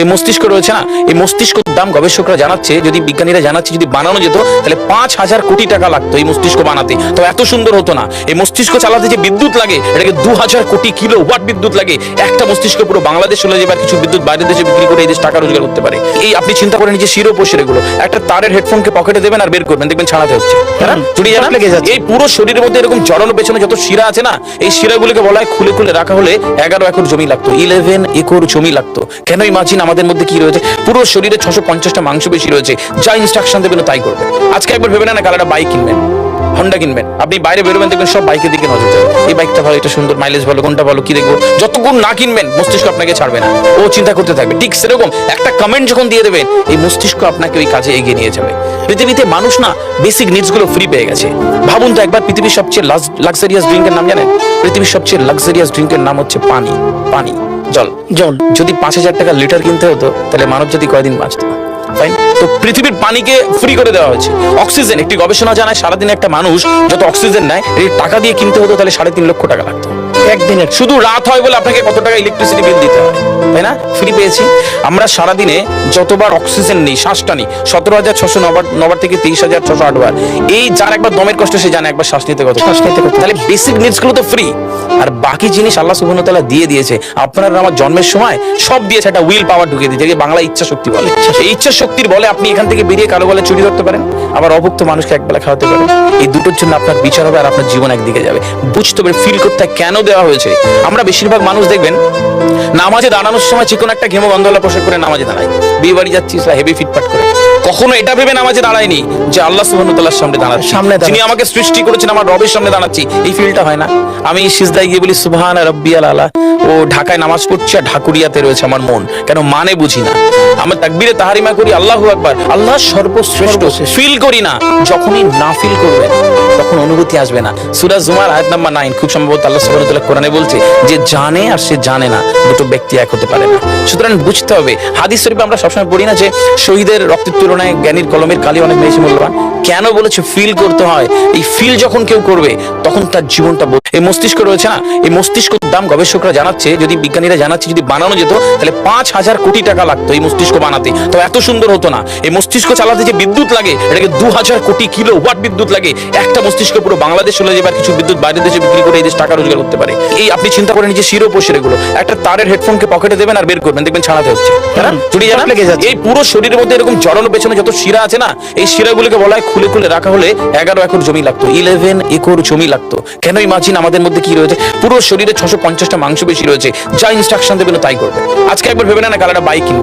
এই মস্তিষ্ক রয়েছে না, এই মস্তিষ্কের দাম গবেষকরা জানাচ্ছে, যদি বিজ্ঞানীরা জানাচ্ছে, যদি বানানো যেত তাহলে 5,000 কোটি টাকা লাগতো এই মস্তিষ্ক বানাতে। তো এত সুন্দর হতো না। এই মস্তিষ্ক চালাতে যে বিদ্যুৎ লাগে এটাকে 2000 কোটি কিলোওয়াট বিদ্যুৎ লাগে। একটা মস্তিষ্ক পুরো বাংলাদেশ চলে যাবে, আর কিছু বিদ্যুৎ বাইরের দেশে বিক্রি করে এই দেশ টাকা রোজগার করতে পারে। এই আপনি চিন্তা করেন যে শিরোপোষের এগুলো একটা তারের হেডফোনকে পকেটে দেবেন আর বের করবেন, দেখবেন ছাড়াতে হচ্ছে, জড়িয়ে জানা লেগে যাচ্ছে। এই পুরো শরীরের মধ্যে এরকম জড়ানো পেছনে যত শিরা আছে না, এই শিরাগুলোকে বলা হয় খুলে খুলে রাখা হলে 11 একর জমি লাগতো, 11 একর জমি লাগতো। কেন ইমাজিন আমাদের মধ্যে কি রয়েছে, পুরো শরীরে 650টা মাংসপেশি রয়েছে, যা ইনস্ট্রাকশন দেবেন তাই করবে। আজকে একবার ভেবে না কাল একটা বাইক কিনবেন, হন্ডা কিনবেন, আপনি বাইরে বেরোবেন দেখবেন সব বাইকের দিকে নজর যাবে, এই বাইকটা ভালো, এটা সুন্দর, মাইলেজ ভালো, কোনটা ভালো, কি দেখবো। যতক্ষণ না কিনবেন মস্তিষ্ক আপনাকে ছাড়বে না, ও চিন্তা করতে থাকবে। ঠিক সেরকম একটা কমেন্ট যখন দিয়ে দেবেন, এই মস্তিষ্ক আপনাকে ওই কাজে এগিয়ে নিয়ে যাবে। পৃথিবীতে মানুষ না বেসিক নিডস গুলো ফ্রি পেয়ে গেছে। ভাবুন তো একবার, পৃথিবীর সবচেয়ে লাক্সারিয়াস ড্রিঙ্কের নাম জানেন? পৃথিবীর সবচেয়ে লাক্সারিয়াস ড্রিঙ্কের নাম হচ্ছে পানি। পানি, জল। জল যদি 5,000 টাকা লিটার কিনতে হতো তাহলে মানব জাতি কয়দিন বাঁচতো? তো পৃথিবীর পানিকে ফ্রি করে দেওয়া হয়েছে। অক্সিজেন, একটি গবেষণা জানায় সারাদিনে একটা মানুষ যত অক্সিজেন নেয় এই টাকা দিয়ে কিনতে হতো তাহলে 3.5 লক্ষ টাকা লাগতো একদিনের। শুধু রাত হয় বলে আপনাকে কত টাকা ইলেকট্রিসিটি বিল দিতে হয়, তাই না? ফ্রি পেয়েছি আমরা। সারাদিনে যতবার অক্সিজেন নেই, শ্বাসটা নেই, 17,609 থেকে 23,608 বার। এই যার একবার দমের কষ্ট সে জানে একবার শ্বাস নিতে কত। তাহলে বেসিক নিডস গুলো তো ফ্রি, আর বাকি জিনিস আল্লাহ সুবহানাহু ওয়া তাআলা দিয়ে দিয়েছে। আপনার আমার জন্মের সময় সব দিয়েছে, একটা উইল পাওয়ার ঢুকিয়ে দিয়েছে, যে বাংলা ইচ্ছা শক্তি বলে। এই ইচ্ছা শক্তির বলে আপনি এখান থেকে বেরিয়ে কারো বলে চুরি করতে পারেন, আবার অভুক্ত মানুষকে একবেলা খাওয়াতে পারেন। এই দুটোর জন্য আপনার বিচার হবে আর আপনার জীবন একদিকে যাবে। বুঝতে হবে, ফিল করতে কেন দেওয়া হয়েছে। আমরা বেশিরভাগ মানুষ দেখবেন নামাজে দাঁড়ানোর সময় চিকন একটা ঘেমো গন্ধওয়ালা পোশাক করে নামাজে দাঁড়ায়। বিয়ে বাড়ি যাচ্ছি হেভি ফিটফাট করে, কখনো এটা ভেবে নামাজে দাঁড়ায়নি যে আল্লাহ সুবহানাহু ওয়া তাআলার সামনে দাঁড়াচ্ছি, যিনি আমাকে সৃষ্টি করেছেন, আমার রবের সামনে দাঁড়াচ্ছি। এই ফিলটা হয় না। আমি সিজদায় গিয়ে বলি সুবহান রাব্বিয়াল আলা, ও ঢাকায় নামাজ পড়ছি আর ঢাকুরিয়াতে রয়েছে আমার মন, কেন মানে বুঝি না। আমরা তাকবীরে তাহারিমা করি আল্লাহু আকবার, আল্লাহ সর্বশ্রেষ্ঠ, ফিল করি না। যখনই না ফিল করবেন তখন অনুভূতি আসবে না। সূরা জুমার আয়াত নাম্বার 9 খুব সম্ভবত আল্লাহ সুবহানাহু ওয়া তাআলা কোরআনে বলছে যে জানে আর সে জানে না, দুটো ব্যক্তি এক হতে পারে না। সুতরাং বুঝতে হবে। হাদিস শরীফে আমরা সবসময় পড়ি না যে শহীদের রক্তের তুলনায় জ্ঞানীর কলমের কালি অনেক বেশি মূল্যবান। কেন বলেছে? ফিল করতে হয়। এই ফিল যখন কেউ করবে তখন তার জীবনটা। এই মস্তিষ্ক রয়েছে না, এই মস্তিষ্কের দাম গবেষকরা জানাচ্ছে, যদি বিজ্ঞানীরা জানাচ্ছে, যদি বানানো যেত তাহলে 5,000 কোটি টাকা লাগতো এই মস্তিষ্ক বানাতে। তো এত সুন্দর হতো না। এই মস্তিষ্ক চালাতে যে বিদ্যুৎ লাগে এটাকে 2000 কোটি কিলোওয়াট বিদ্যুৎ লাগে। একটা মস্তিষ্ক পুরো বাংলাদেশ চলে যাবে, আর কিছু বিদ্যুৎ বাইরের দেশে বিক্রি করে এই দেশ টাকা রোজগার করতে পারে। এই আপনি চিন্তা করেন যে শিরোপোষের এগুলো একটা তারের হেডফোনকে পকেটে দেবেন আর বের করবেন, দেখবেন ছাড়াতে হচ্ছে, জড়িয়ে জানা লেগে যাচ্ছে। এই পুরো শরীরের মধ্যে এরকম জড়ানো পেছনে যত শিরা আছে না, এই শিরাগুলোকে বলা হয় খুলে খুলে রাখা হলে 11 একর জমি লাগতো, 11 একর জমি লাগতো। কেন ইমাজিন আমাদের মধ্যে কি রয়েছে, পুরো শরীরে 650টা মাংসপেশি রয়েছে, যা ইনস্ট্রাকশন দেবেন তাই করবে। আজকে একবার ভেবে না কাল একটা বাইক কিনবেন।